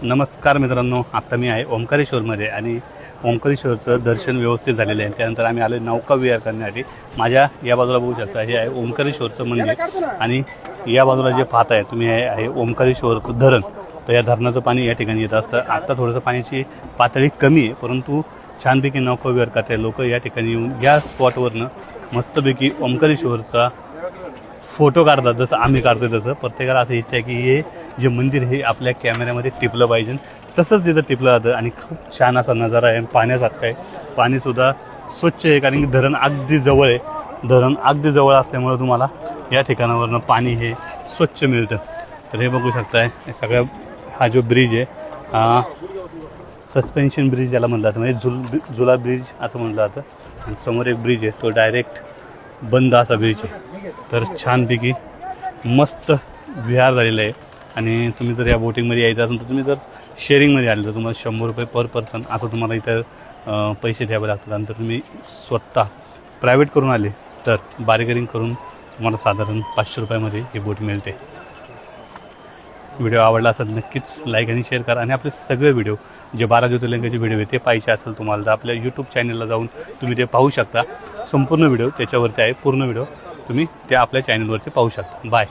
नमस्कार मित्रांनो, आता मी आहे ओंकारेश्वरमध्ये आणि ओंकारेश्वरचं दर्शन व्यवस्थित झालेलं आहे. त्यानंतर आम्ही आलो नौका विहार करण्यासाठी. माझ्या या बाजूला बघू शकता, हे आहे ओंकारेश्वरचं मंदिर आणि या बाजूला जे पाहताय तुम्ही हे आहे ओंकारेश्वरचं धरण. तर या धरणाचं पाणी या ठिकाणी येत असतं. आत्ता थोडंसं पाण्याची पातळी कमी आहे, परंतु छानपैकी नौका विहार करताय लोक या ठिकाणी येऊन या स्पॉटवरनं मस्तपैकी ओंकारेश्वरचा फोटो काढतात. जसं आम्ही काढतोय तसं प्रत्येकाला असं इच्छा आहे की हे जे मंदिर हे आपल्या कॅमेऱ्यामध्ये टिपलं पाहिजे. तसंच तिथं टिपलं जातं आणि खूप छान असा नजारा आहे. पाण्यासारखा आहे, पाणीसुद्धा स्वच्छ आहे कारण की धरण अगदी जवळ आहे. धरण अगदी जवळ असल्यामुळे तुम्हाला या ठिकाणावरनं पाणी हे स्वच्छ मिळतं. तर हे बघू शकताय सगळ्या हा जो ब्रिज आहे हा सस्पेन्शन ब्रिज याला म्हणलं जातं, म्हणजे झुला ब्रिज असं म्हणलं जातं. आणि समोर एक ब्रिज आहे तो डायरेक्ट बंद असा ब्रिज आहे. तर छानपैकी मस्त विहार झालेलं आहे. आणि तुम्ही जर या बोटिंगमध्ये यायचं असेल तर तुम्ही जर शेअरिंगमध्ये आले तर तुम्हाला 100 रुपये पर पर्सन असं तुम्हाला इथं पैसे द्यावे लागतात. आणि जर तुम्ही स्वतः प्रायव्हेट करून आले तर बार्गेनिंग करून तुम्हाला साधारण 500 रुपयामध्ये ही बोट मिळते. व्हिडिओ आवडला असेल नक्कीच लाईक आणि शेअर करा. आणि आपले सगळे व्हिडिओ जे 12 ज्योतिर्लिंगाचे व्हिडिओ आहे ते पाहिजे असेल तुम्हाला तर आपल्या यूट्यूब चॅनलला जाऊन तुम्ही ते पाहू शकता. संपूर्ण व्हिडिओ त्याच्यावरती आहे. पूर्ण व्हिडिओ तुम्ही त्या आपल्या चॅनलवरती पाहू शकता. बाय.